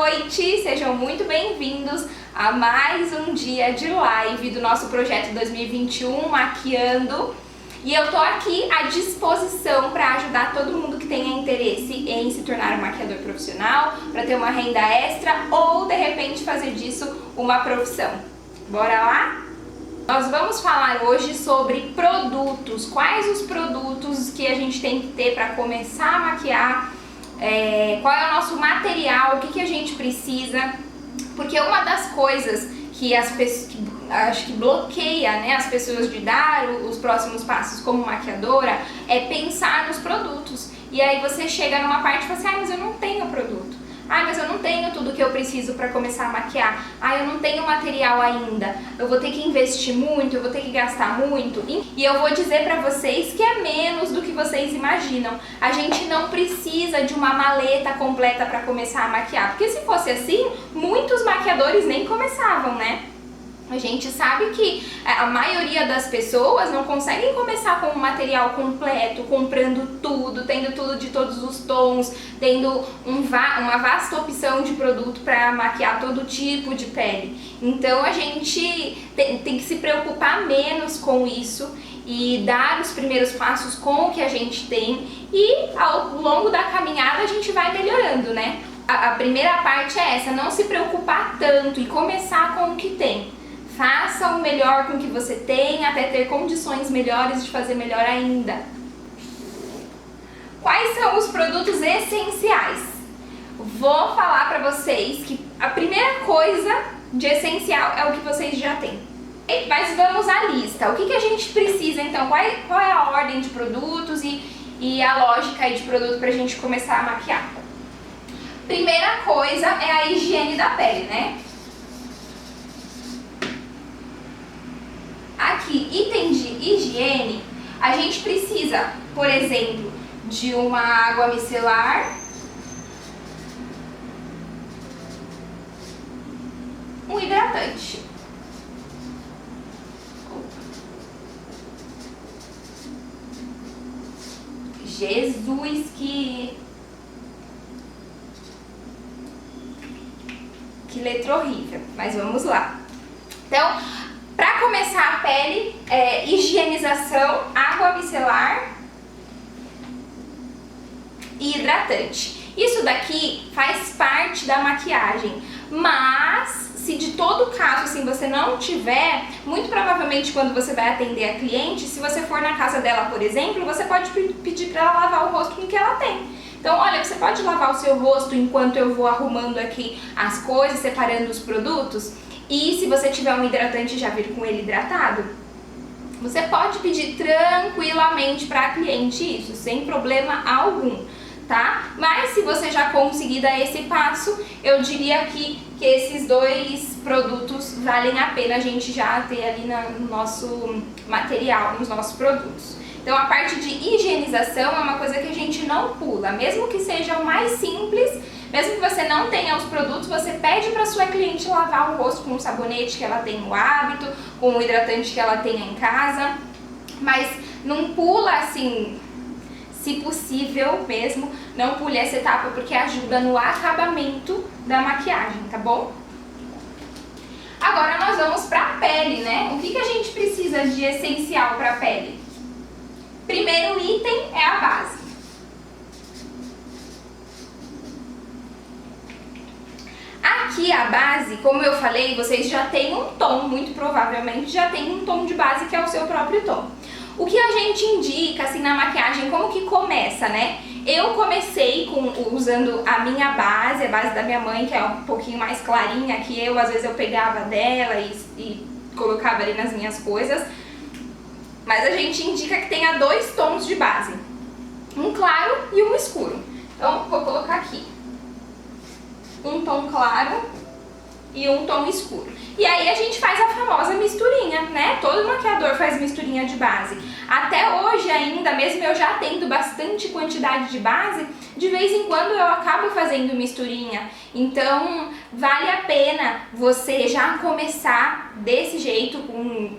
noite, sejam muito bem-vindos a mais um dia de live do nosso projeto 2021 Maquiando. E eu tô aqui à disposição para ajudar todo mundo que tenha interesse em se tornar um maquiador profissional, para ter uma renda extra ou de repente fazer disso uma profissão. Bora lá? Nós vamos falar hoje sobre produtos, quais os produtos que a gente tem que ter para começar a maquiar, qual é o nosso material, o que a gente precisa, porque uma das coisas que as pessoas, acho que bloqueia, né, as pessoas de dar os próximos passos como maquiadora é pensar nos produtos. E aí você chega numa parte e fala assim, mas eu não tenho produto. Mas eu não tenho tudo que eu preciso para começar a maquiar. Eu não tenho material ainda. Eu vou ter que investir muito, eu vou ter que gastar muito. E eu vou dizer para vocês que é menos do que vocês imaginam. A gente não precisa de uma maleta completa para começar a maquiar. Porque se fosse assim, muitos maquiadores nem começavam, né? A gente sabe que a maioria das pessoas não conseguem começar com um material completo, comprando tudo, tendo tudo de todos os tons, tendo uma vasta opção de produto para maquiar todo tipo de pele. Então a gente tem que se preocupar menos com isso e dar os primeiros passos com o que a gente tem e ao longo da caminhada a gente vai melhorando, né? A primeira parte é essa, não se preocupar tanto e começar com o que tem. Faça o melhor com o que você tem, até ter condições melhores de fazer melhor ainda. Quais são os produtos essenciais? Vou falar para vocês que a primeira coisa de essencial é o que vocês já têm. Mas vamos à lista. O que a gente precisa então? Qual é a ordem de produtos e a lógica aí de produto para a gente começar a maquiar? Primeira coisa é a higiene da pele, né? Aqui, item de higiene, a gente precisa, por exemplo, de uma água micelar, um hidratante. Jesus, que letra horrível, mas vamos lá. Então, para começar a pele, higienização, água micelar e hidratante. Isso daqui faz parte da maquiagem, mas se de todo caso assim, você não tiver, muito provavelmente quando você vai atender a cliente, se você for na casa dela, por exemplo, você pode pedir para ela lavar o rosto com o que ela tem. Então, olha, você pode lavar o seu rosto enquanto eu vou arrumando aqui as coisas, separando os produtos? E se você tiver um hidratante e já vir com ele hidratado, você pode pedir tranquilamente para a cliente isso, sem problema algum, tá? Mas se você já conseguir dar esse passo, eu diria que esses dois produtos valem a pena a gente já ter ali no nosso material, nos nossos produtos. Então a parte de higienização é uma coisa que a gente não pula, mesmo que seja o mais simples. Mesmo que você não tenha os produtos, você pede para sua cliente lavar o rosto com o sabonete que ela tem no hábito, com o hidratante que ela tenha em casa, mas não pula assim, se possível mesmo, não pule essa etapa porque ajuda no acabamento da maquiagem, tá bom? Agora nós vamos para a pele, né? O que a gente precisa de essencial para a pele? Primeiro item é a base. Aqui a base, como eu falei, vocês já têm um tom, muito provavelmente já tem um tom de base que é o seu próprio tom. O que a gente indica assim na maquiagem, como que começa, né? Eu comecei usando a minha base, a base da minha mãe, que é um pouquinho mais clarinha que eu, às vezes eu pegava dela e colocava ali nas minhas coisas. Mas a gente indica que tenha dois tons de base, um claro e um escuro. Então vou colocar aqui um tom claro e um tom escuro. E aí a gente faz a famosa misturinha, né? Todo maquiador faz misturinha de base. Até hoje ainda, mesmo eu já tendo bastante quantidade de base, de vez em quando eu acabo fazendo misturinha. Então vale a pena você já começar desse jeito,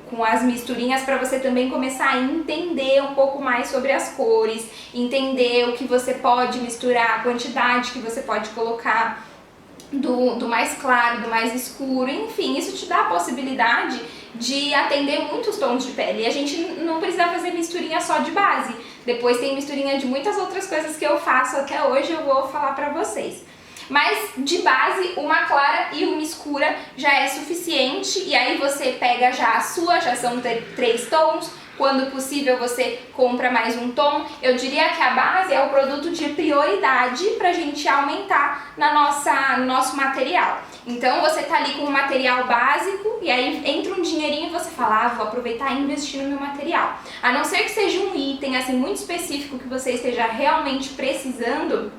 com as misturinhas, para você também começar a entender um pouco mais sobre as cores, entender o que você pode misturar, a quantidade que você pode colocar. do mais claro, do mais escuro, enfim, isso te dá a possibilidade de atender muitos tons de pele. E a gente não precisa fazer misturinha só de base, depois tem misturinha de muitas outras coisas que eu faço até hoje, eu vou falar pra vocês. Mas de base, uma clara e uma escura já é suficiente, e aí você pega já a sua, já são 3 tons, quando possível você compra mais um tom. Eu diria que a base é o produto de prioridade pra gente aumentar no nosso material. Então você tá ali com um material básico e aí entra um dinheirinho e você fala, vou aproveitar e investir no meu material. A não ser que seja um item assim muito específico que você esteja realmente precisando,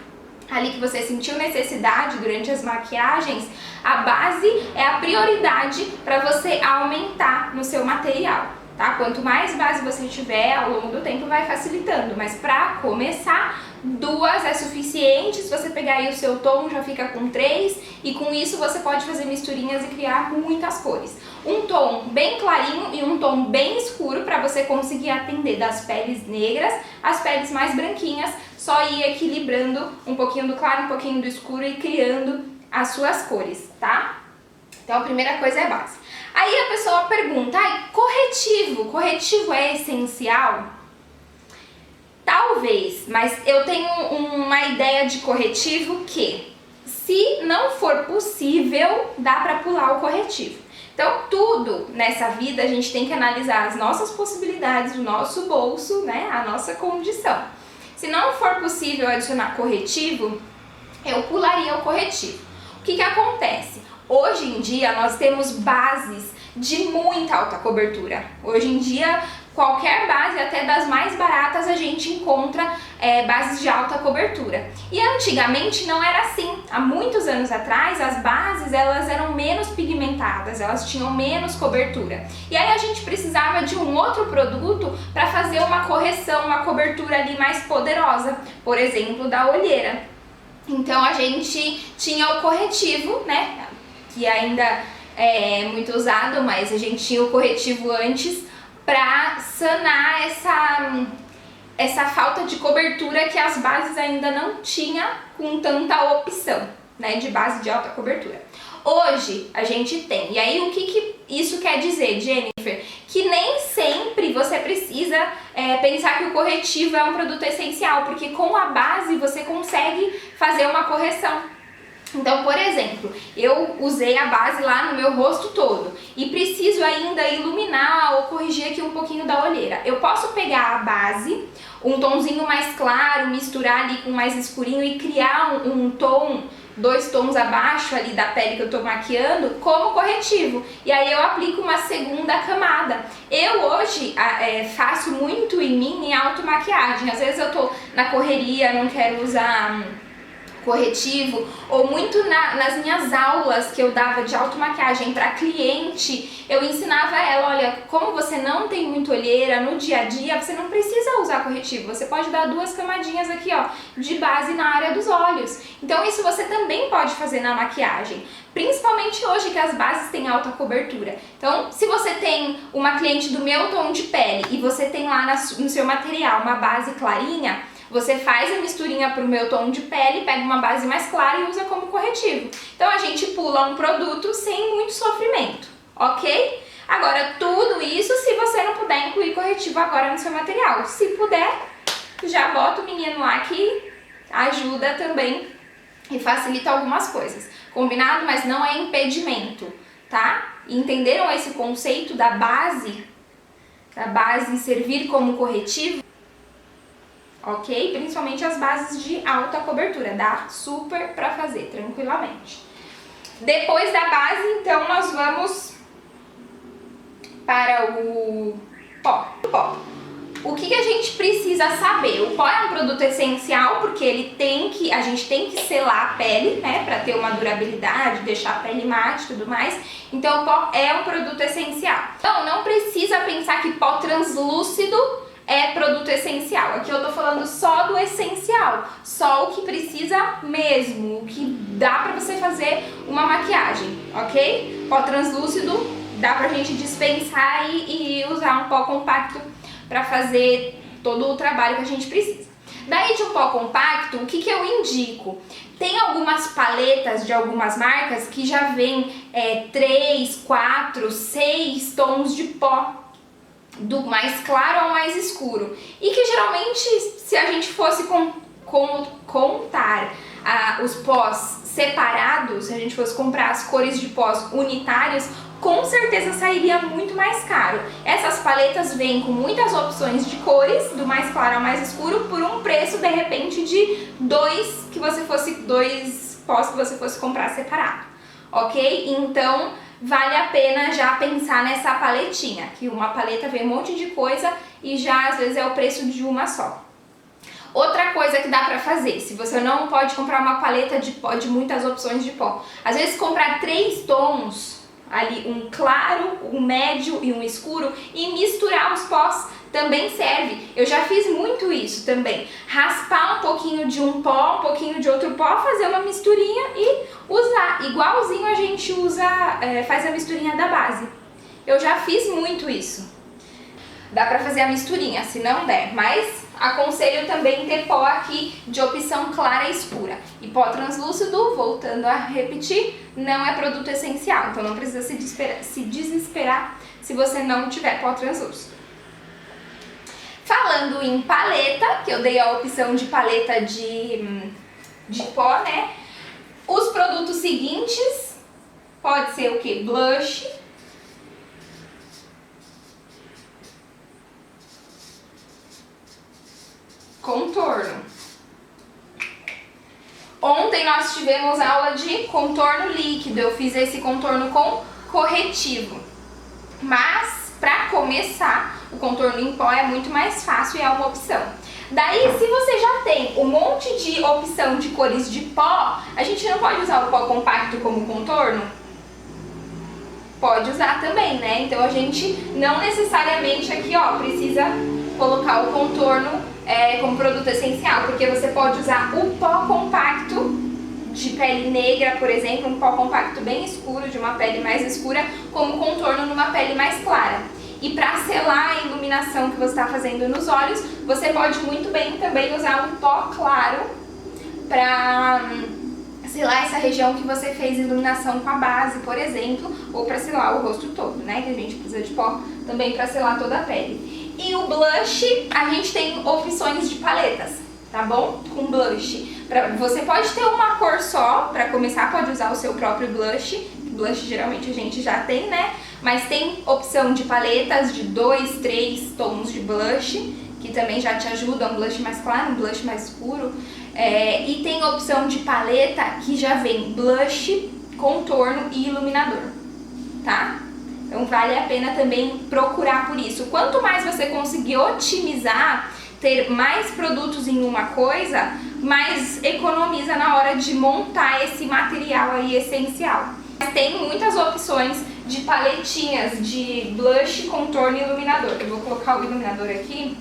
ali que você sentiu necessidade durante as maquiagens, a base é a prioridade para você aumentar no seu material, tá? Quanto mais base você tiver, ao longo do tempo vai facilitando, mas para começar, 2 é suficiente. Se você pegar aí o seu tom, já fica com 3, e com isso você pode fazer misturinhas e criar muitas cores. Um tom bem clarinho e um tom bem escuro para você conseguir atender das peles negras às peles mais branquinhas, só ir equilibrando um pouquinho do claro, um pouquinho do escuro e criando as suas cores, tá? Então a primeira coisa é base. Aí a pessoa pergunta, corretivo é essencial? Talvez, mas eu tenho uma ideia de corretivo que, se não for possível, dá pra pular o corretivo. Então, tudo nessa vida a gente tem que analisar as nossas possibilidades, o nosso bolso, né, a nossa condição. Se não for possível adicionar corretivo, eu pularia o corretivo. O que acontece? Hoje em dia nós temos bases de muita alta cobertura. Hoje em dia, qualquer base, até das mais baratas, a gente encontra bases de alta cobertura. E antigamente não era assim. Há muitos anos atrás, as bases elas eram menos pigmentadas, elas tinham menos cobertura. E aí a gente precisava de um outro produto para fazer uma correção, uma cobertura ali mais poderosa, por exemplo, da olheira. Então a gente tinha o corretivo, né, que ainda é muito usado, mas a gente tinha o corretivo antes para sanar essa falta de cobertura que as bases ainda não tinham com tanta opção, né, de base de alta cobertura. Hoje a gente tem. E aí o que isso quer dizer, Jennifer? Que nem sempre você precisa pensar que o corretivo é um produto essencial, porque com a base você consegue fazer uma correção. Então, por exemplo, eu usei a base lá no meu rosto todo e preciso ainda iluminar ou corrigir aqui um pouquinho da olheira. Eu posso pegar a base, um tomzinho mais claro, misturar ali com mais escurinho e criar um tom, 2 tons abaixo ali da pele que eu tô maquiando como corretivo. E aí eu aplico uma segunda camada. Eu hoje faço muito em mim em automaquiagem. Às vezes eu tô na correria, não quero usar corretivo, ou muito nas minhas aulas que eu dava de automaquiagem para cliente, eu ensinava ela, olha, como você não tem muita olheira no dia a dia, você não precisa usar corretivo, você pode dar 2 camadinhas aqui, ó, de base na área dos olhos. Então isso você também pode fazer na maquiagem, principalmente hoje que as bases têm alta cobertura. Então, se você tem uma cliente do meu tom de pele e você tem lá no seu material uma base clarinha, você faz a misturinha pro meu tom de pele, pega uma base mais clara e usa como corretivo. Então a gente pula um produto sem muito sofrimento, ok? Agora tudo isso se você não puder incluir corretivo agora no seu material. Se puder, já bota o menino lá que ajuda também e facilita algumas coisas. Combinado? Mas não é impedimento, tá? Entenderam esse conceito da base servir como corretivo? Ok? Principalmente as bases de alta cobertura, dá super pra fazer tranquilamente. Depois da base, então, nós vamos para o pó. O que a gente precisa saber? O pó é um produto essencial porque a gente tem que selar a pele, né, pra ter uma durabilidade, deixar a pele mate e tudo mais. Então o pó é um produto essencial. Então não precisa pensar que pó translúcido é produto essencial. Aqui eu tô falando só do essencial, só o que precisa mesmo, o que dá pra você fazer uma maquiagem, ok? Pó translúcido dá pra gente dispensar e usar um pó compacto pra fazer todo o trabalho que a gente precisa. Daí de um pó compacto, o que eu indico? Tem algumas paletas de algumas marcas que já vem 3, 4, 6 tons de pó, do mais claro ao mais escuro. E que geralmente, se a gente fosse contar os pós separados, se a gente fosse comprar as cores de pós unitários, com certeza sairia muito mais caro. Essas paletas vêm com muitas opções de cores, do mais claro ao mais escuro, por um preço de repente de dois pós que você fosse comprar separado, ok? Então vale a pena já pensar nessa paletinha, que uma paleta vem um monte de coisa e já às vezes é o preço de uma só. Outra coisa que dá pra fazer, se você não pode comprar uma paleta de pó, de muitas opções de pó, às vezes comprar 3 tons, ali um claro, um médio e um escuro, e misturar os pós também serve. Eu já fiz muito isso também, raspar um pouquinho de um pó, um pouquinho de outro pó, fazer uma misturinha e usar, igualzinho a gente usa, faz a misturinha da base. Eu já fiz muito isso. Dá pra fazer a misturinha, se não der, mas aconselho também ter pó aqui de opção clara e escura. E pó translúcido, voltando a repetir, não é produto essencial, então não precisa se desesperar se você não tiver pó translúcido. Falando em paleta, que eu dei a opção de paleta de pó, né? Os produtos seguintes, pode ser o que? Blush, contorno. Ontem nós tivemos aula de contorno líquido, eu fiz esse contorno com corretivo. Mas, para começar, o contorno em pó é muito mais fácil e é uma opção. Daí, se você já tem um monte de opção de cores de pó, a gente não pode usar o pó compacto como contorno? Pode usar também, né? Então a gente não necessariamente aqui, ó, precisa colocar o contorno como produto essencial, porque você pode usar o pó compacto de pele negra, por exemplo, um pó compacto bem escuro, de uma pele mais escura, como contorno numa pele mais clara. E para selar a iluminação que você está fazendo nos olhos, você pode muito bem também usar um pó claro para selar essa região que você fez iluminação com a base, por exemplo, ou para selar o rosto todo, né? Que a gente precisa de pó também para selar toda a pele. E o blush, a gente tem opções de paletas, tá bom? Com blush. Você pode ter uma cor só, para começar pode usar o seu próprio blush. Blush geralmente a gente já tem, né? Mas tem opção de paletas de 2, 3 tons de blush, que também já te ajudam, um blush mais claro, um blush mais escuro. E tem opção de paleta que já vem blush, contorno e iluminador, tá? Então vale a pena também procurar por isso. Quanto mais você conseguir otimizar, ter mais produtos em uma coisa, mais economiza na hora de montar esse material aí essencial. Tem muitas opções de paletinhas de blush, contorno e iluminador. Eu vou colocar o iluminador aqui.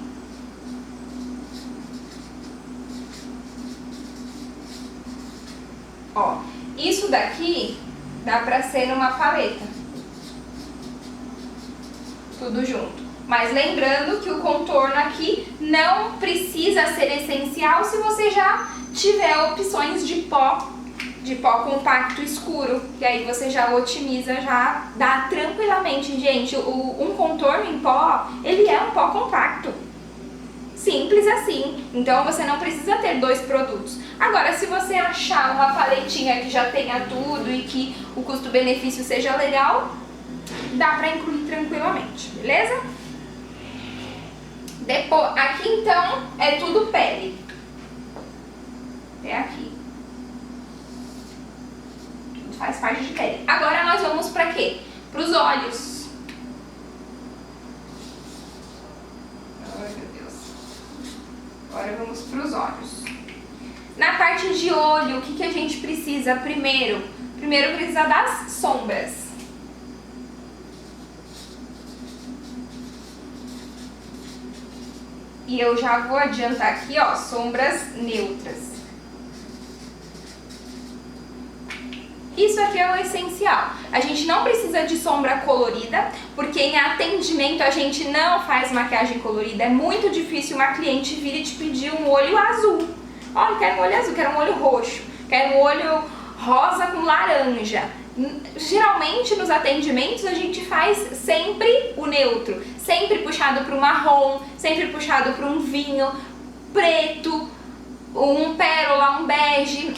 Ó, isso daqui dá pra ser numa paleta. Tudo junto. Mas lembrando que o contorno aqui não precisa ser essencial se você já tiver opções de pó compacto escuro, que aí você já otimiza, já dá tranquilamente, gente. Um contorno em pó, ele é um pó compacto. Simples assim. Então você não precisa ter 2 produtos. Agora, se você achar uma paletinha que já tenha tudo e que o custo-benefício seja legal, dá pra incluir tranquilamente, beleza? Depois, aqui então é tudo pele. É aqui. Tudo faz parte de pele. Agora nós vamos pra quê? Pros olhos. Ai, meu Deus. Agora vamos pros olhos. Na parte de olho, o que a gente precisa primeiro? Primeiro precisa das sombras. E eu já vou adiantar aqui, ó, sombras neutras. isso aqui é o essencial. A gente não precisa de sombra colorida, porque em atendimento a gente não faz maquiagem colorida. É muito difícil uma cliente vir e te pedir um olho azul. Olha, quero um olho azul, quero um olho roxo, quero um olho rosa com laranja. Geralmente nos atendimentos a gente faz sempre o neutro, sempre puxado para o marrom, sempre puxado para um vinho preto, um pérola, um bege,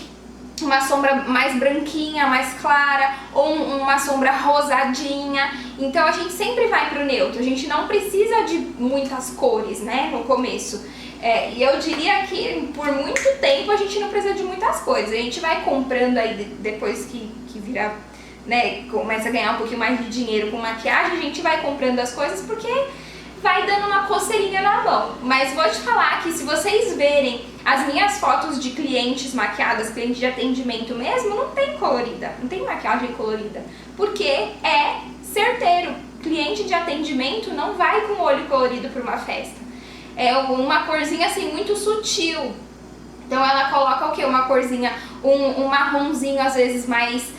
uma sombra mais branquinha, mais clara, ou uma sombra rosadinha. Então a gente sempre vai para o neutro, a gente não precisa de muitas cores, né, no começo. E eu diria que por muito tempo a gente não precisa de muitas coisas. A gente vai comprando aí depois que vira, né, começa a ganhar um pouquinho mais de dinheiro com maquiagem, a gente vai comprando as coisas porque vai dando uma coceirinha na mão. Mas vou te falar que se vocês verem as minhas fotos de clientes maquiadas, clientes de atendimento mesmo, não tem colorida, não tem maquiagem colorida, porque é certeiro. Cliente de atendimento não vai com o olho colorido para uma festa. É uma corzinha assim muito sutil. Então ela coloca o que? Uma corzinha, um marronzinho às vezes mais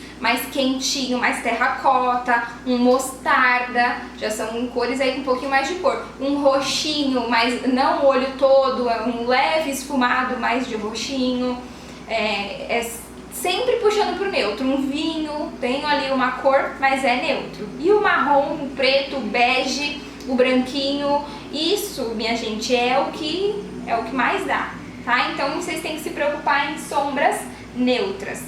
quentinho, mais terracota, um mostarda, já são cores aí com um pouquinho mais de cor. Um roxinho, mas não o olho todo, é um leve esfumado mais de roxinho. Sempre puxando pro neutro. Um vinho, tem ali uma cor, mas é neutro. E o marrom, o preto, o bege, o branquinho, isso, minha gente, é o que mais dá, tá? Então vocês têm que se preocupar em sombras neutras.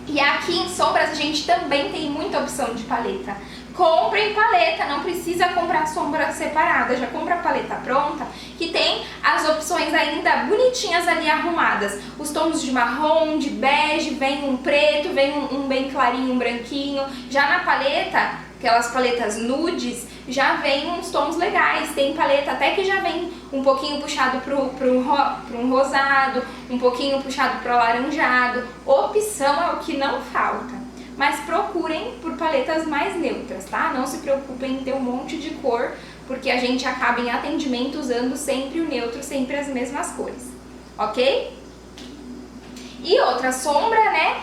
E aqui em sombras a gente também tem muita opção de paleta. Comprem paleta, não precisa comprar sombra separada, já compra a paleta pronta, que tem as opções ainda bonitinhas ali arrumadas. Os tons de marrom, de bege, vem um preto, vem um bem clarinho, um branquinho. Já na paleta, aquelas paletas nudes, já vem uns tons legais. Tem paleta até que já vem um pouquinho puxado para um rosado, um pouquinho puxado para o alaranjado. Opção é o que não falta. Mas procurem por paletas mais neutras, tá? Não se preocupem em ter um monte de cor, porque a gente acaba em atendimento usando sempre o neutro, sempre as mesmas cores, ok? E outra sombra, né?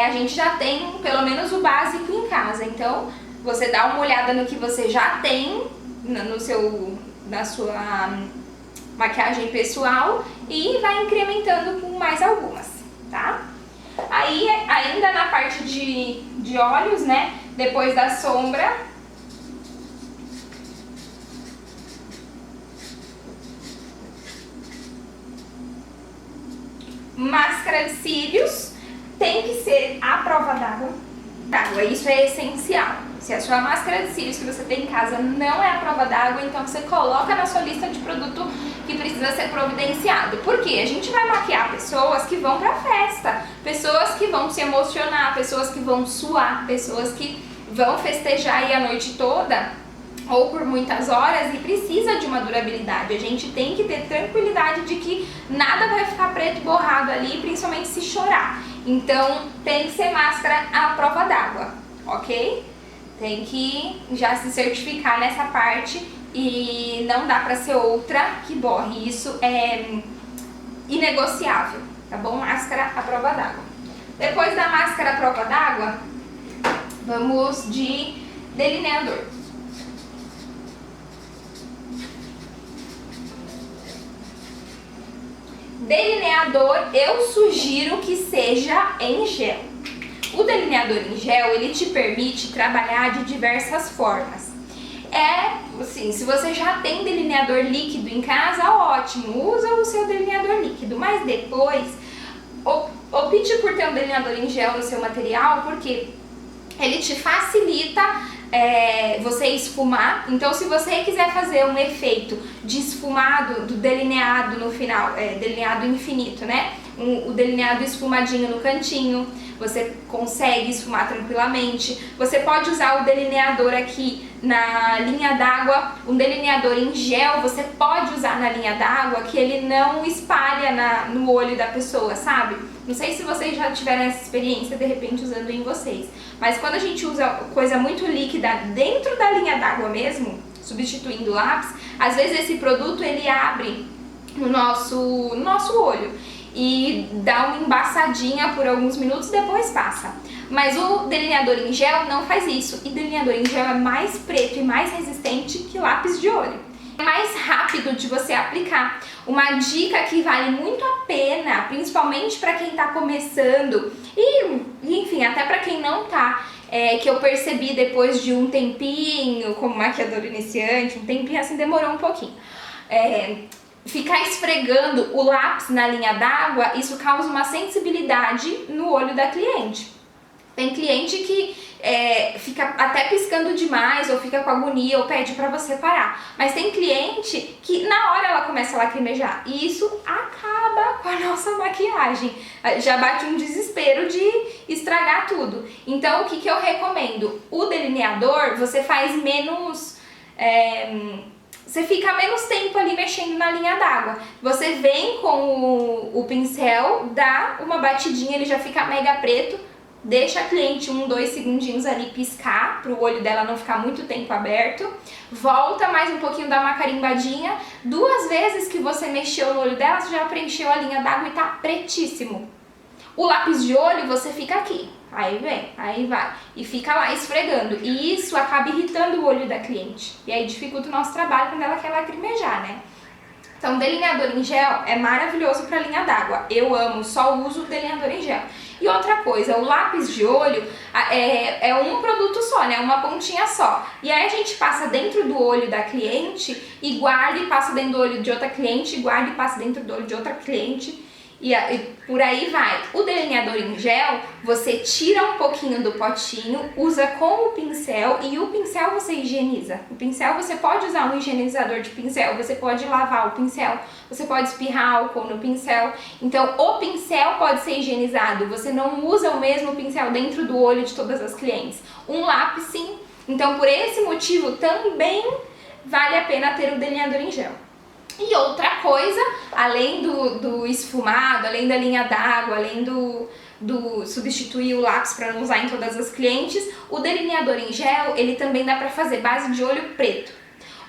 A gente já tem pelo menos o básico em casa, então você dá uma olhada no que você já tem na sua maquiagem pessoal e vai incrementando com mais algumas, tá? Aí, ainda na parte de olhos, né, depois da sombra, máscara de cílios tem que ser à prova d'água. Isso é essencial. Se a sua máscara de cílios que você tem em casa não é à prova d'água, então você coloca na sua lista de produto que precisa ser providenciado. Por quê? A gente vai maquiar pessoas que vão pra festa, pessoas que vão se emocionar, pessoas que vão suar, pessoas que vão festejar aí a noite toda ou por muitas horas e precisa de uma durabilidade. A gente tem que ter tranquilidade de que nada vai ficar preto borrado ali, principalmente se chorar. Então tem que ser máscara à prova d'água, ok? Tem que já se certificar nessa parte e não dá pra ser outra que borre. Isso é inegociável, tá bom? Máscara à prova d'água. Depois da máscara à prova d'água, vamos de delineador. Delineador eu sugiro que seja em gel. O delineador em gel, ele te permite trabalhar de diversas formas. Assim, se você já tem delineador líquido em casa, ótimo, usa o seu delineador líquido, mas depois opte por ter um delineador em gel no seu material, porque ele te facilita você esfumar. Então se você quiser fazer um efeito de esfumado do delineado no final, delineado infinito, né? O delineado esfumadinho no cantinho, você consegue esfumar tranquilamente. Você pode usar o delineador aqui na linha d'água, um delineador em gel, você pode usar na linha d'água que ele não espalha no olho da pessoa, sabe? Não sei se vocês já tiveram essa experiência de repente usando em vocês, mas quando a gente usa coisa muito líquida dentro da linha d'água mesmo, substituindo o lápis, às vezes esse produto ele abre no nosso olho. e dá uma embaçadinha por alguns minutos, depois passa. Mas o delineador em gel não faz isso, e delineador em gel é mais preto e mais resistente que lápis de olho. É mais rápido de você aplicar. Uma dica que vale muito a pena, principalmente para quem está começando e enfim, até para quem não tá, que eu percebi depois de um tempinho como maquiador iniciante, um tempinho assim, demorou um pouquinho. Ficar esfregando o lápis na linha d'água, isso causa uma sensibilidade no olho da cliente. Tem cliente que fica até piscando demais, ou fica com agonia, ou pede pra você parar. Mas tem cliente que na hora ela começa a lacrimejar, e isso acaba com a nossa maquiagem. Já bate um desespero de estragar tudo. Então o que eu recomendo? O delineador, você faz menos... você fica menos tempo ali mexendo na linha d'água. Você vem com o pincel, dá uma batidinha, ele já fica mega preto. Deixa a cliente 2 segundinhos ali piscar, para o olho dela não ficar muito tempo aberto. Volta mais um pouquinho, dá uma carimbadinha. 2 vezes que você mexeu no olho dela, você já preencheu a linha d'água e tá pretíssimo. O lápis de olho, você fica aqui. Aí vem, aí vai. E fica lá esfregando. E isso acaba irritando o olho da cliente. E aí dificulta o nosso trabalho quando ela quer lacrimejar, né? Então, delineador em gel é maravilhoso para linha d'água. Eu amo, só uso o delineador em gel. E outra coisa, o lápis de olho é um produto só, né? Uma pontinha só. E aí a gente passa dentro do olho da cliente e guarda e passa dentro do olho de outra cliente, guarda e passa dentro do olho de outra cliente. E por aí vai. O delineador em gel, você tira um pouquinho do potinho, usa com o pincel, e o pincel você higieniza. O pincel você pode usar um higienizador de pincel, você pode lavar o pincel, você pode espirrar álcool no pincel. Então o pincel pode ser higienizado, você não usa o mesmo pincel dentro do olho de todas as clientes. Um lápis sim. Então por esse motivo também vale a pena ter o delineador em gel. E outra coisa, além do esfumado, além da linha d'água, além do substituir o lápis para não usar em todas as clientes, o delineador em gel, ele também dá para fazer base de olho preto.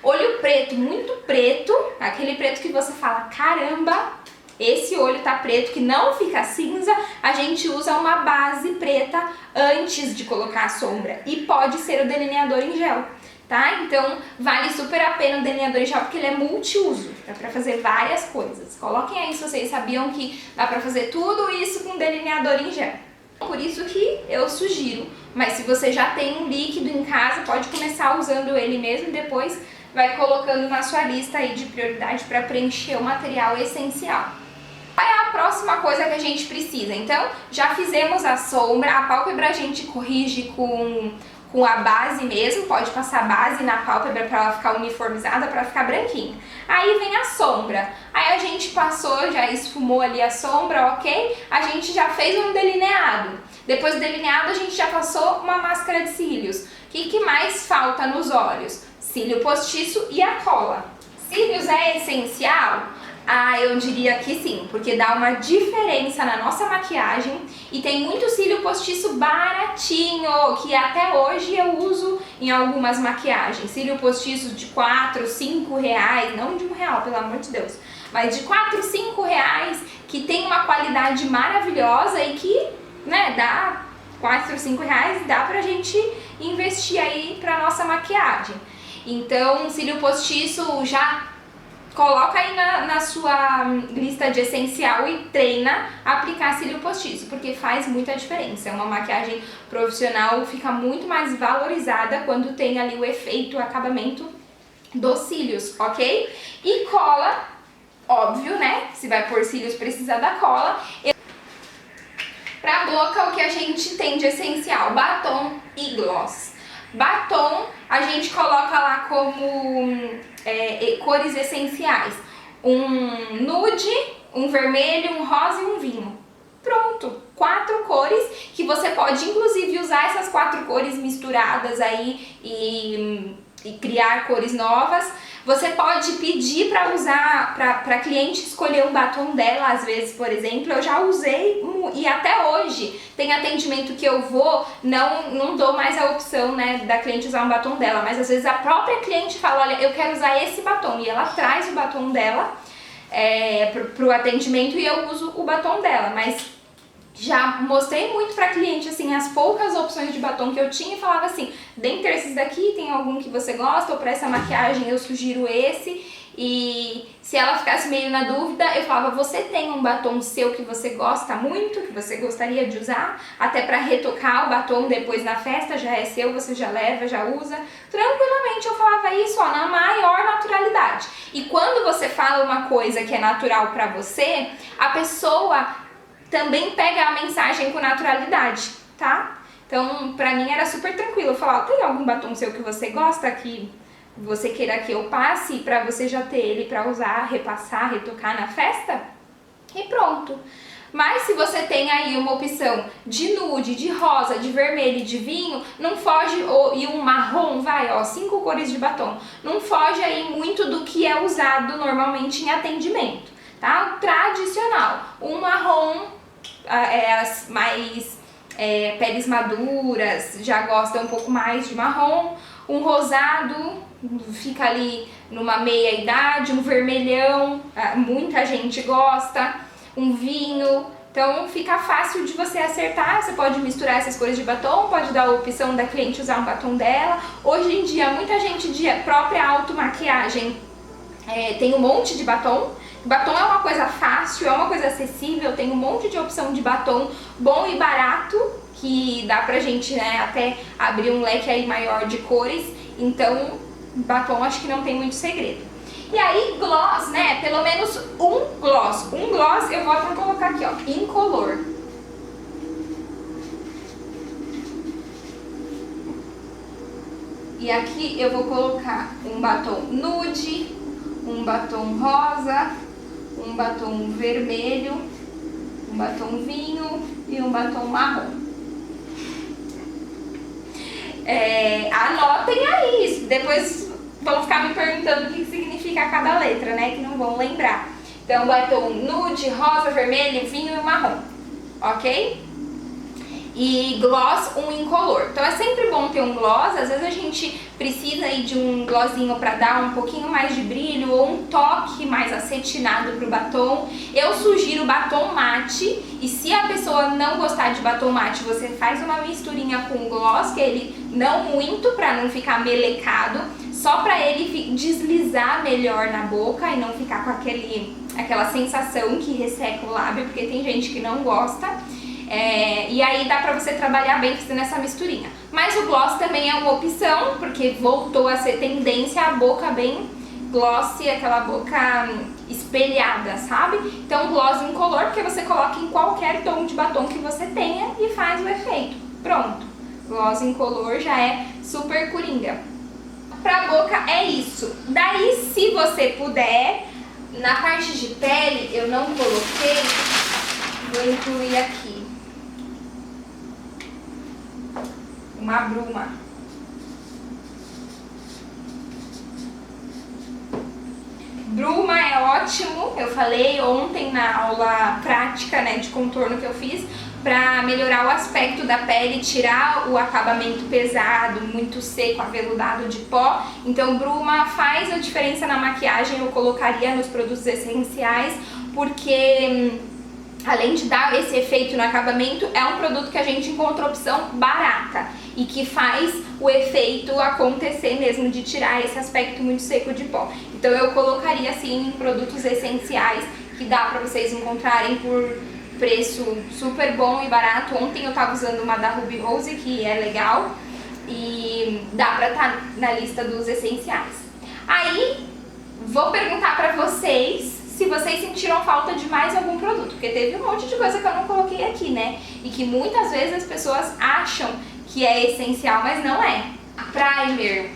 Olho preto, muito preto, aquele preto que você fala, caramba, esse olho tá preto, que não fica cinza, a gente usa uma base preta antes de colocar a sombra. E pode ser o delineador em gel. Tá? Então vale super a pena o delineador em gel porque ele é multiuso, dá pra fazer várias coisas. Coloquem aí se vocês sabiam que dá pra fazer tudo isso com delineador em gel. Por isso que eu sugiro, mas se você já tem um líquido em casa, pode começar usando ele mesmo e depois vai colocando na sua lista aí de prioridade para preencher o material essencial. Qual é a próxima coisa que a gente precisa? Então já fizemos a sombra, a pálpebra a gente corrige com a base mesmo, pode passar base na pálpebra para ela ficar uniformizada, para ficar branquinha. Aí vem a sombra, aí a gente passou, já esfumou ali a sombra, ok? A gente já fez um delineado. Depois do delineado a gente já passou uma máscara de cílios. O que mais falta nos olhos? Cílio postiço e a cola. Cílios é essencial? Eu diria que sim, porque dá uma diferença na nossa maquiagem e tem muito cílio postiço baratinho, que até hoje eu uso em algumas maquiagens. Cílio postiço de 4, 5 reais, não de R$1, pelo amor de Deus, mas de 4, 5 reais, que tem uma qualidade maravilhosa e que, né, dá 4, 5 reais, dá pra gente investir aí pra nossa maquiagem. Então, cílio postiço já... Coloca aí na sua lista de essencial e treina a aplicar cílio postiço, porque faz muita diferença. Uma maquiagem profissional fica muito mais valorizada quando tem ali o efeito, o acabamento dos cílios, ok? E cola, óbvio, né? Se vai pôr cílios, precisa da cola. Pra boca, o que a gente tem de essencial? Batom e gloss. Batom, a gente coloca lá como cores essenciais. Um nude, um vermelho, um rosa e um vinho. Pronto, 4 cores que você pode inclusive usar essas 4 cores misturadas aí e criar cores novas. Você pode pedir para usar, para a cliente escolher um batom dela, às vezes, por exemplo. Eu já usei e até hoje tem atendimento que eu vou, não dou mais a opção, né, da cliente usar um batom dela, mas às vezes a própria cliente fala, olha, eu quero usar esse batom, e ela traz o batom dela pro atendimento e eu uso o batom dela, mas já mostrei muito pra cliente, assim, as poucas opções de batom que eu tinha e falava assim, dentre esses daqui, tem algum que você gosta? Ou pra essa maquiagem eu sugiro esse. E se ela ficasse meio na dúvida, eu falava, você tem um batom seu que você gosta muito, que você gostaria de usar? Até pra retocar o batom depois na festa, já é seu, você já leva, já usa. Tranquilamente eu falava isso, ó, na maior naturalidade. E quando você fala uma coisa que é natural pra você, a pessoa também pega a mensagem com naturalidade, tá? Então, pra mim era super tranquilo. Eu falava, tem algum batom seu que você gosta, que você queira que eu passe pra você já ter ele pra usar, repassar, retocar na festa? E pronto. Mas se você tem aí uma opção de nude, de rosa, de vermelho e de vinho, não foge, e um marrom, vai, ó, 5 cores de batom. Não foge aí muito do que é usado normalmente em atendimento, tá? O tradicional, um marrom, as mais peles maduras já gostam um pouco mais de marrom, um rosado fica ali numa meia idade, um vermelhão, muita gente gosta, um vinho, então fica fácil de você acertar. Você pode misturar essas cores de batom, pode dar a opção da cliente usar um batom dela. Hoje em dia muita gente de própria automaquiagem tem um monte de batom. Batom é uma coisa fácil, é uma coisa acessível, tem um monte de opção de batom bom e barato, que dá pra gente, né, até abrir um leque aí maior de cores, então batom acho que não tem muito segredo. E aí gloss, né, pelo menos um gloss eu vou até colocar aqui, ó, incolor. E aqui eu vou colocar um batom nude, um batom rosa, um batom vermelho, um batom vinho e um batom marrom. Anotem aí, depois vão ficar me perguntando o que significa cada letra, né, que não vão lembrar. Então, batom nude, rosa, vermelho, vinho e marrom, ok? E gloss, um incolor. Então é sempre bom ter um gloss, às vezes a gente precisa aí de um glossinho para dar um pouquinho mais de brilho ou um toque mais acetinado pro batom. Eu sugiro batom mate, e se a pessoa não gostar de batom mate, você faz uma misturinha com o gloss, que ele não muito, para não ficar melecado, só para ele deslizar melhor na boca e não ficar com aquela sensação que resseca o lábio, porque tem gente que não gosta. E aí dá pra você trabalhar bem fazendo essa misturinha. Mas o gloss também é uma opção, porque voltou a ser tendência a boca bem glossy, aquela boca espelhada, sabe? Então gloss incolor, porque você coloca em qualquer tom de batom que você tenha e faz o efeito. Pronto, gloss incolor já é super coringa. Pra boca é isso. Daí, se você puder, na parte de pele eu não coloquei, vou incluir aqui uma bruma. Bruma é ótimo, eu falei ontem na aula prática, né, de contorno que eu fiz, para melhorar o aspecto da pele, tirar o acabamento pesado, muito seco, aveludado de pó. Então bruma faz a diferença na maquiagem, eu colocaria nos produtos essenciais, porque além de dar esse efeito no acabamento, é um produto que a gente encontra opção barata e que faz o efeito acontecer mesmo, de tirar esse aspecto muito seco de pó. Então eu colocaria assim em produtos essenciais, que dá pra vocês encontrarem por preço super bom e barato. Ontem eu tava usando uma da Ruby Rose, que é legal, e dá pra estar na lista dos essenciais. Aí vou perguntar pra vocês se vocês sentiram falta de mais algum produto, porque teve um monte de coisa que eu não coloquei aqui, né? E que muitas vezes as pessoas acham que é essencial, mas não é. Primer.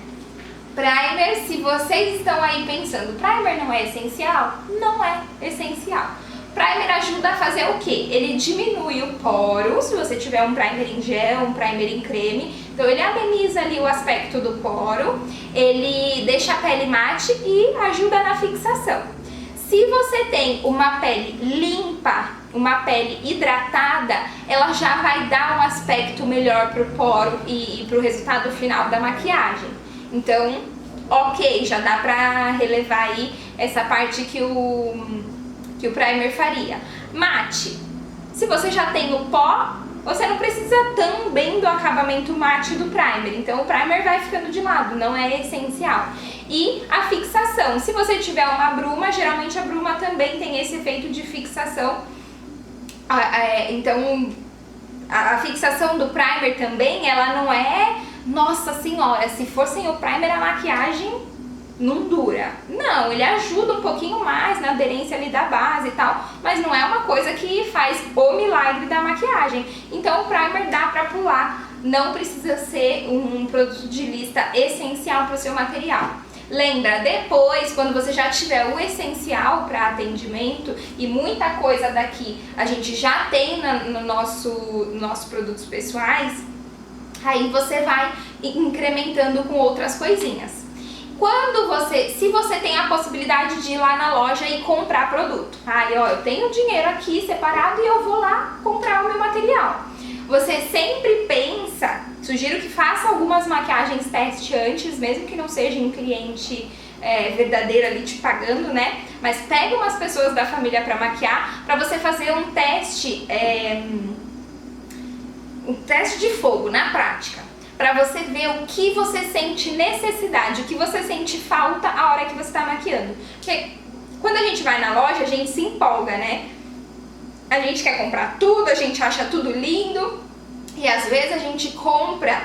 Primer, se vocês estão aí pensando, primer não é essencial? Não é essencial. Primer ajuda a fazer o quê? Ele diminui o poro, se você tiver um primer em gel, um primer em creme. Então ele ameniza ali o aspecto do poro, ele deixa a pele mate e ajuda na fixação. Se você tem uma pele limpa, uma pele hidratada, ela já vai dar um aspecto melhor pro poro e pro resultado final da maquiagem. Então, ok, já dá pra relevar aí essa parte que o primer faria. Mate, se você já tem o pó, você não precisa também do acabamento mate do primer, então o primer vai ficando de lado, não é essencial. E a fixação, se você tiver uma bruma, geralmente a bruma também tem esse efeito de fixação, então a fixação do primer também, ela não é, nossa senhora, se for sem o primer a maquiagem não dura. Não, ele ajuda um pouquinho mais na aderência ali da base e tal, mas não é uma coisa que faz o milagre da maquiagem. Então o primer dá pra pular, não precisa ser um produto de lista essencial para o seu material. Lembra, depois, quando você já tiver o essencial para atendimento e muita coisa daqui a gente já tem no nossos produtos pessoais, aí você vai incrementando com outras coisinhas. Se você tem a possibilidade de ir lá na loja e comprar produto, aí ó, eu tenho dinheiro aqui separado e eu vou lá comprar o meu material. Você sempre pensa, sugiro que faça algumas maquiagens teste antes, mesmo que não seja em cliente verdadeiro ali te pagando, né? Mas pega umas pessoas da família para maquiar, para você fazer um teste de fogo na prática. Pra você ver o que você sente necessidade, o que você sente falta a hora que você tá maquiando. Porque quando a gente vai na loja, a gente se empolga, né? A gente quer comprar tudo, a gente acha tudo lindo e às vezes a gente compra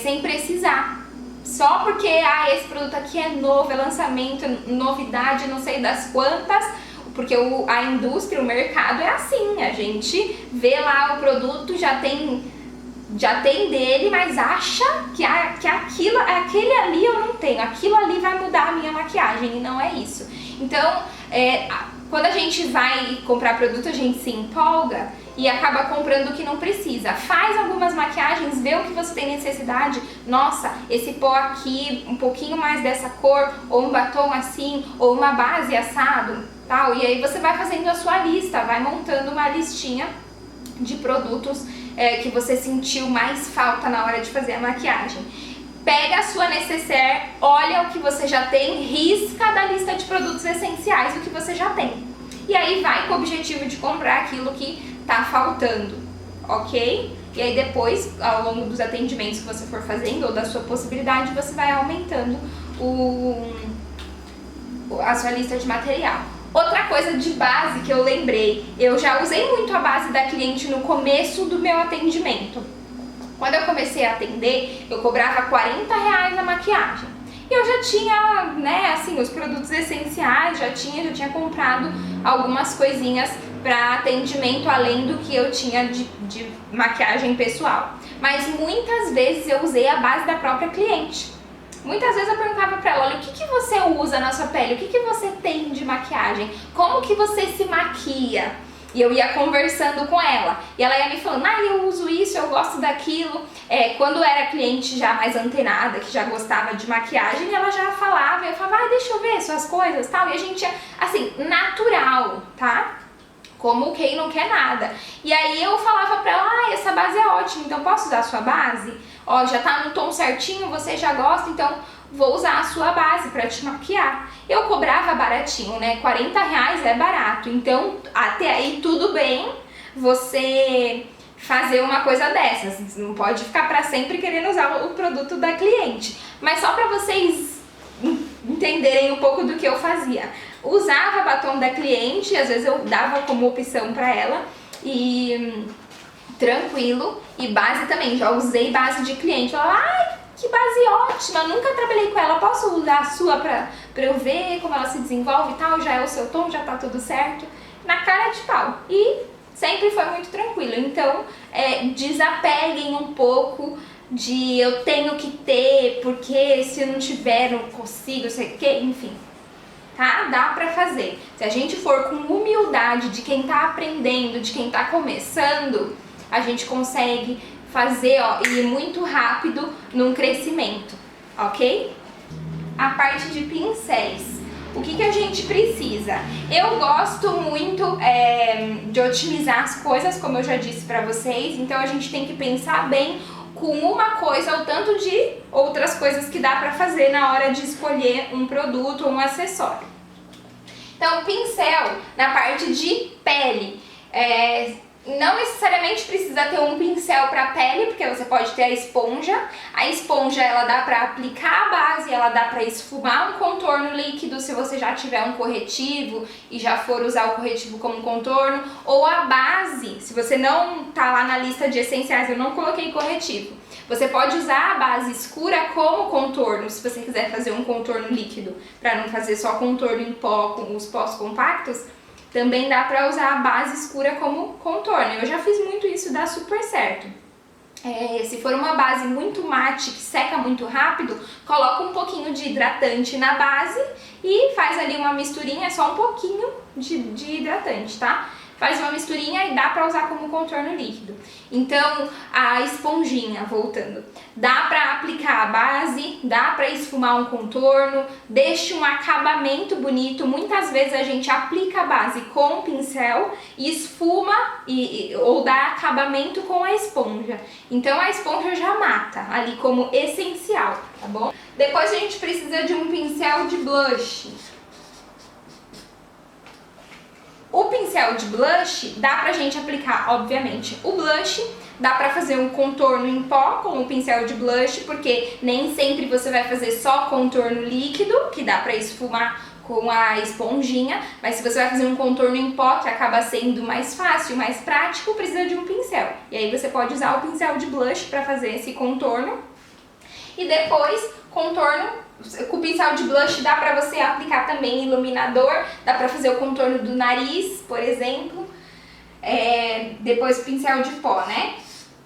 sem precisar. Só porque esse produto aqui é novo, é lançamento, novidade, não sei das quantas. Porque a indústria, o mercado é assim, a gente vê lá o produto, já tem dele, mas acha que aquele ali eu não tenho, aquilo ali vai mudar a minha maquiagem, e não é isso. Então, quando a gente vai comprar produto, a gente se empolga e acaba comprando o que não precisa. Faz algumas maquiagens, vê o que você tem necessidade. Nossa, esse pó aqui, um pouquinho mais dessa cor, ou um batom assim, ou uma base assado, tal. E aí você vai fazendo a sua lista, vai montando uma listinha de produtos que você sentiu mais falta na hora de fazer a maquiagem. Pega a sua necessaire, olha o que você já tem, risca da lista de produtos essenciais o que você já tem. E aí vai com o objetivo de comprar aquilo que tá faltando, ok? E aí depois, ao longo dos atendimentos que você for fazendo, ou da sua possibilidade, você vai aumentando a sua lista de material. Outra coisa de base que eu lembrei, eu já usei muito a base da cliente no começo do meu atendimento. Quando eu comecei a atender, eu cobrava R$40 a maquiagem. E eu já tinha, né, assim, os produtos essenciais, já tinha comprado algumas coisinhas para atendimento, além do que eu tinha de maquiagem pessoal. Mas muitas vezes eu usei a base da própria cliente. Muitas vezes eu perguntava pra ela, olha, o que você usa na sua pele? O que você tem de maquiagem? Como que você se maquia? E eu ia conversando com ela. E ela ia me falando, eu uso isso, eu gosto daquilo. Quando era cliente já mais antenada, que já gostava de maquiagem, ela já falava, eu falava, deixa eu ver suas coisas, tal. E a gente, assim, natural, tá? Como quem não quer nada. E aí eu falava pra ela, essa base é ótima, então posso usar a sua base? Ó, já tá no tom certinho, você já gosta, então vou usar a sua base pra te maquiar. Eu cobrava baratinho, né? R$40 é barato, então até aí tudo bem você fazer uma coisa dessas. Não pode ficar pra sempre querendo usar o produto da cliente. Mas só pra vocês entenderem um pouco do que eu fazia. Usava batom da cliente, às vezes eu dava como opção pra ela e tranquilo. E base também, já usei base de cliente. Ela, que base ótima, nunca trabalhei com ela, posso usar a sua pra eu ver como ela se desenvolve e tal, já é o seu tom, já tá tudo certo. Na cara de pau. E sempre foi muito tranquilo. Então, desapeguem um pouco de eu tenho que ter, porque se eu não tiver, não consigo, sei o que, enfim. Tá? Dá pra fazer. Se a gente for com humildade de quem tá aprendendo, de quem tá começando, a gente consegue fazer, ir muito rápido num crescimento, ok? A parte de pincéis. O que a gente precisa? Eu gosto muito de otimizar as coisas, como eu já disse pra vocês, então a gente tem que pensar bem com uma coisa ou tanto de outras coisas que dá pra fazer na hora de escolher um produto ou um acessório. Então, pincel na parte de pele. Não necessariamente precisa ter um pincel para pele, porque você pode ter a esponja. A esponja, ela dá para aplicar a base, ela dá para esfumar um contorno líquido se você já tiver um corretivo e já for usar o corretivo como contorno, ou a base, se você não tá lá na lista de essenciais, eu não coloquei corretivo. Você pode usar a base escura como contorno, se você quiser fazer um contorno líquido, para não fazer só contorno em pó com os pós compactos. Também dá pra usar a base escura como contorno. Eu já fiz muito isso, dá super certo. Se for uma base muito mate, que seca muito rápido, coloca um pouquinho de hidratante na base e faz ali uma misturinha, só um pouquinho de hidratante, tá? Faz uma misturinha e dá pra usar como contorno líquido. Então, a esponjinha, voltando, dá pra aplicar a base, dá pra esfumar um contorno, deixa um acabamento bonito. Muitas vezes a gente aplica a base com o pincel e esfuma ou dá acabamento com a esponja. Então, a esponja já mata ali como essencial, tá bom? Depois a gente precisa de um pincel de blush. O pincel de blush dá pra gente aplicar, obviamente, o blush, dá pra fazer um contorno em pó com o pincel de blush, porque nem sempre você vai fazer só contorno líquido, que dá pra esfumar com a esponjinha, mas se você vai fazer um contorno em pó, que acaba sendo mais fácil, mais prático, precisa de um pincel. E aí você pode usar o pincel de blush pra fazer esse contorno. E depois, contorno, com o pincel de blush dá pra você aplicar também iluminador, dá pra fazer o contorno do nariz, por exemplo. Depois pincel de pó, né?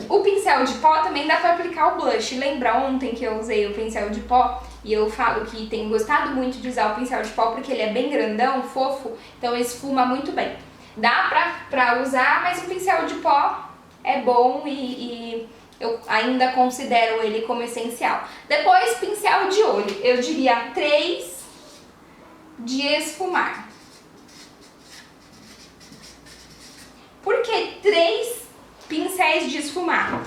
O pincel de pó também dá pra aplicar o blush. Lembra ontem que eu usei o pincel de pó? E eu falo que tenho gostado muito de usar o pincel de pó porque ele é bem grandão, fofo, então esfuma muito bem. Dá pra usar, mas o pincel de pó é bom e eu ainda considero ele como essencial. Depois, pincel de olho. Eu diria 3 de esfumar. Por que 3 pincéis de esfumar?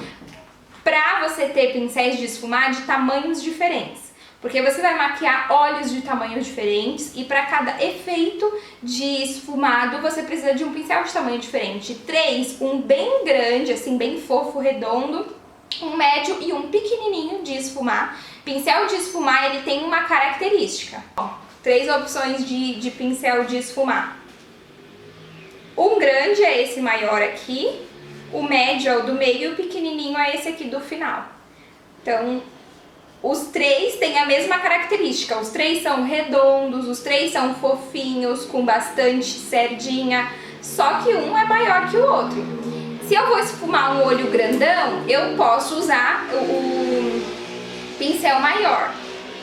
Pra você ter pincéis de esfumar de tamanhos diferentes. Porque você vai maquiar olhos de tamanhos diferentes e para cada efeito de esfumado você precisa de um pincel de tamanho diferente. 3, um bem grande, assim, bem fofo, redondo, um médio e um pequenininho de esfumar. Pincel de esfumar, ele tem uma característica. 3 opções de pincel de esfumar. Um grande é esse maior aqui, o médio é o do meio e o pequenininho é esse aqui do final. Então, os 3 têm a mesma característica. Os 3 são redondos, os 3 são fofinhos, com bastante cerdinha, só que um é maior que o outro. Se eu vou esfumar um olho grandão, eu posso usar o pincel maior.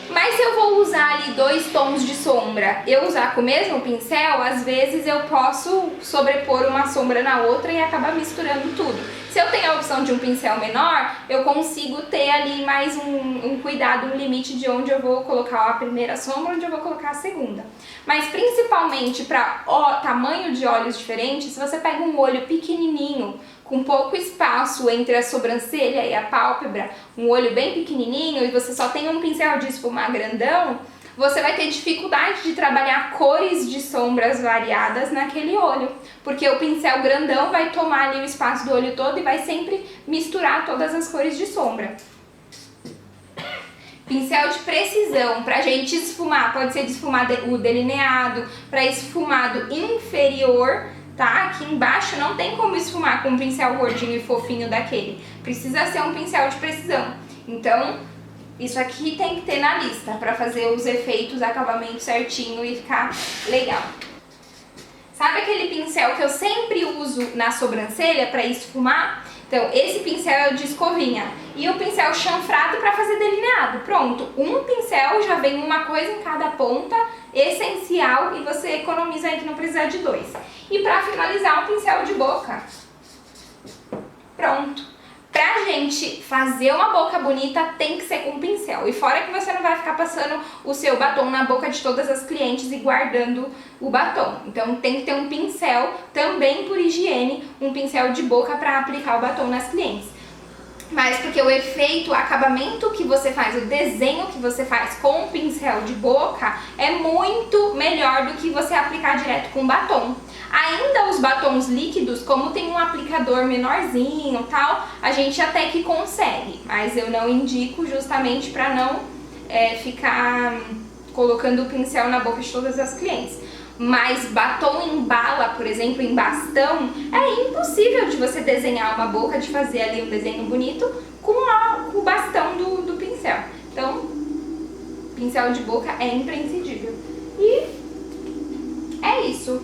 Mas se eu vou usar ali 2 tons de sombra, eu usar com o mesmo pincel, às vezes eu posso sobrepor uma sombra na outra e acabar misturando tudo. Se eu tenho a opção de um pincel menor, eu consigo ter ali mais um cuidado, um limite de onde eu vou colocar a primeira sombra, onde eu vou colocar a segunda. Mas principalmente para tamanho de olhos diferentes, se você pega um olho pequenininho, com pouco espaço entre a sobrancelha e a pálpebra, um olho bem pequenininho, e você só tem um pincel de esfumar grandão, você vai ter dificuldade de trabalhar cores de sombras variadas naquele olho, porque o pincel grandão vai tomar ali o espaço do olho todo e vai sempre misturar todas as cores de sombra. Pincel de precisão, pra gente esfumar, pode ser de esfumar o delineado, para esfumado inferior, tá? Aqui embaixo não tem como esfumar com um pincel gordinho e fofinho daquele, precisa ser um pincel de precisão. Então, isso aqui tem que ter na lista para fazer os efeitos, acabamento certinho e ficar legal. Sabe aquele pincel que eu sempre uso na sobrancelha para esfumar? Então, esse pincel é o de escovinha e o pincel chanfrado para fazer delineado. Pronto, um pincel já vem uma coisa em cada ponta, essencial, e você economiza aí que não precisa de 2. E para finalizar, um pincel de boca. Pronto. Pra gente fazer uma boca bonita, tem que ser com pincel. E fora que você não vai ficar passando o seu batom na boca de todas as clientes e guardando o batom. Então tem que ter um pincel, também por higiene, um pincel de boca para aplicar o batom nas clientes. mas porque o efeito, o acabamento que você faz, o desenho que você faz com o pincel de boca é muito melhor do que você aplicar direto com batom. Ainda os batons líquidos, como tem um aplicador menorzinho e tal, a gente até que consegue, mas eu não indico justamente para não ficar colocando o pincel na boca de todas as clientes. Mas batom em bala, por exemplo, em bastão, é impossível de você desenhar uma boca, de fazer ali um desenho bonito com o bastão do pincel. Então, pincel de boca é imprescindível. E é isso.